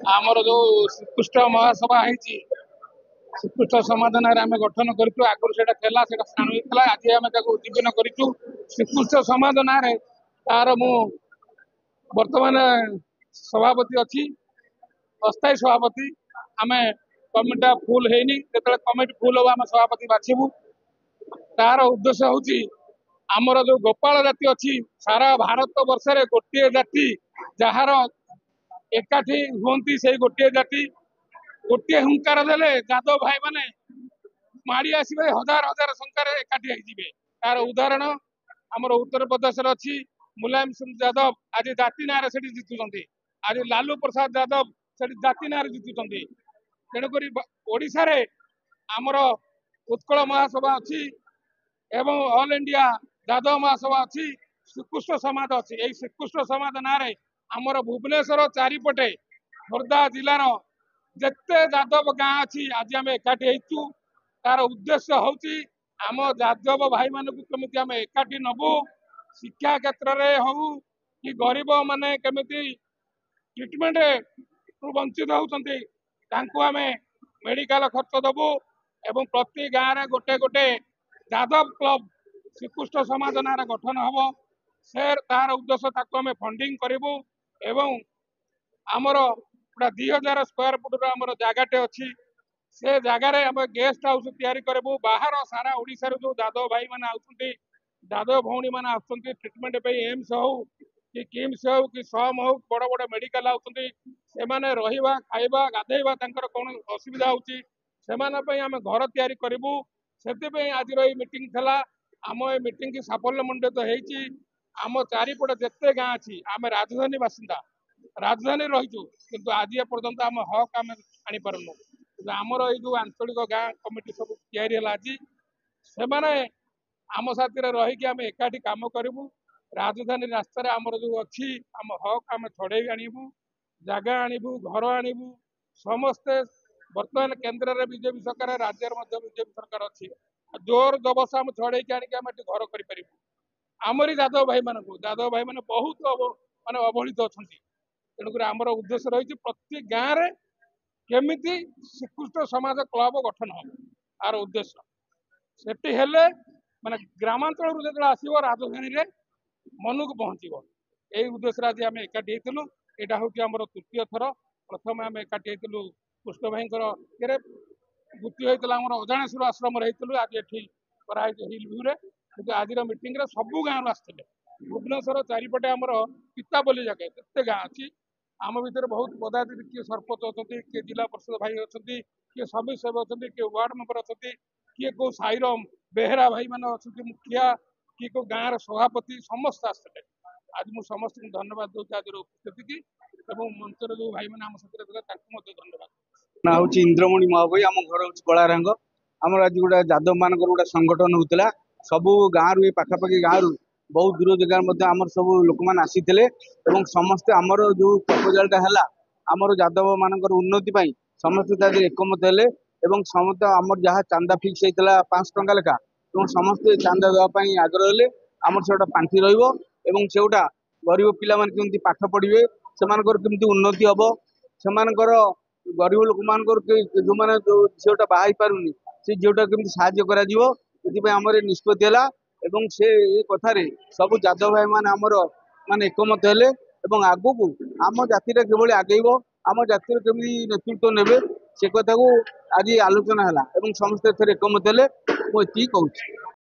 आमर जो श्रीकृष्ण महासभा है श्रीकृष्ण समाधान आम गठन करूँ आगुरी से स्थान होता आज आम उद्दीपन करूँ श्रीकृष्ण समाधान तार मु बर्तमान सभापति अच्छी अस्थायी सभापति आम कमिटा फुल है कमिटी फुल हम आम सभापति बाछबू तार उद्देश्य हूँ आमर जो गोपाल जाति अच्छी सारा भारत वर्ष गोटे जाति जार एकाठी हुंती से गोटे जाति गोटे हुंकार देले यादव भाई माने माड़ी आसवे हजार हजार संख्यार एकाठी होइजिबे तार उदाहरण आमर उत्तर प्रदेश अच्छी मुलायम सिंह यादव आज जाति ना जितुंट आज लालू प्रसाद यादव से जाति ना जितुंट तेणुक ओडिशा रे आमर उत्कल महासभा अच्छी एवं ऑल इंडिया यादव महासभा अच्छी श्रीकृष्ण समाज अच्छी यही श्रीकृष्ण समाज ना आमर भुवनेश्वर चारिपटे खोर्धा जिलार जिते यादव गाँ अच्छी आज आम एकाठी हो तार उद्देश्य हूँ आम यादव भाई मान कमी आम एकाठी नबू शिक्षा क्षेत्र में हूँ कि गरीब माने केमी ट्रिटमेंट वंचित होती आम मेडिकल खर्च दबू एवं प्रति गाँव में गोटे गोटे यादव क्लब श्रीकृष्ण समाज ना गठन हम से तार उद्देश्य ताको आम फंडिंग करूँ एवं आमर पूरा 2000 स्क्वायर फुट आमर जगटे अच्छी से जगार आम गेस्ट हाउस तैयारी करूँ बाहर सारा ओडिशा जो यादव भाई मैंने आसुँच यादव भौणी मैंने आसुँच ट्रिटमेंट एम्स हो कि किम्स हो कि सम हो बड़ बड़ मेडिकल आसुँच से रहा खाइबा गाधेबा कौन असुविधा होती आम घर तैयारी करूँ से आज मीटिंग थला आम ए मीटिंग की साफल्य मंडित होती आम चारिपट जिते गाँ अच्छी आम राजधानी बासिंदा राजधानी रहीचु किंतु आज पर्यंत आम हक आम आनी पारुनु आमर ये जो आंचलिक गाँ कमिटी सब तैयारी आज से आम साथी रहीकि आम एकाठी काम करूँ राजधानी रास्तार आमर जो अच्छी आम हक आम छड़े आणबू जगह आणबू घर आणबू समस्ते बर्तमान केन्द्र में बीजेपी सरकार राज्य बीजेपी सरकार अच्छी जोर जबस आम छड़े आणिक आम घर कर आमरी यादव भाई माने बहुत माने अवहेलित अच्छा तेणुक आमर उद्देश्य रही प्रति गाँव में केमी श्रीकृष्ण समाज क्लब गठन हम तार उद्देश्य सेठी हेले माने ग्रामांचल जो आसो राजधानी रे मन को पहुँचो यही उद्देश्य आज आम एकाठी होलु यहाँ हूँ आम तृतीय थर प्रथम आम एकाठी होलु कृष्ण भाई द्वितीय होता आम अजाणेश्वर आश्रम रही आज ये हिल भ्यू कि आज मीटिंग सबू गाँव आसते भुवनेश्वर चारिपटे आमर पिता बोली जगह जिते गाँ अच्छी आम भितर बहुत पदाधिकारी किए सरपंच अच्छा किए जिला परिषद भाई अच्छा किए सभी सेवक अच्छा किए वार्ड मेंबर अच्छा किए कौ साईर बेहरा भाई मैंने अच्छा मुखिया किए कौ गाँव सभापति समस्त आसते आज मुझे समस्त धन्यवाद दूसरी आज उपस्थिति की मंचर जो भाई मैंने आम साथी धन्यवाद ना हूँ इंद्रमणि महाबई आम घर हूँ कलारंग आम आज गोटे यादव मान गोटे संगठन होता सबू गाँव रु पाखापाखि गाँव रु बहुत दूर जगह आमर सब लोक मैंने आसी समस्ते आमर जो प्रपोजालटा है आमर यादव मान उन्नति समस्ते एकमत हेले समस्त आमर जहाँ चांदा फिक्स होता 500 टंका लेखा समस्ते चांदा देवाई आग्रह हेले आमर से पांठि रोटा गरीब पिला केमती पाठ पढ़े से उन्नति हम से गरीब लोक मान जो मैंने जो झीटा बाहर पारुनि से झीटा केमती साहाय्य कर निष्पत्ति है से कथार सब यादव भाई मान आमर मान एकमत हेले आगू को आम जाति किभली आगेब आम जातिर केमी नेतृत्व नेबे से कथा को आज आलोचना है समस्ते एकमत हेले मुझे कहूँ।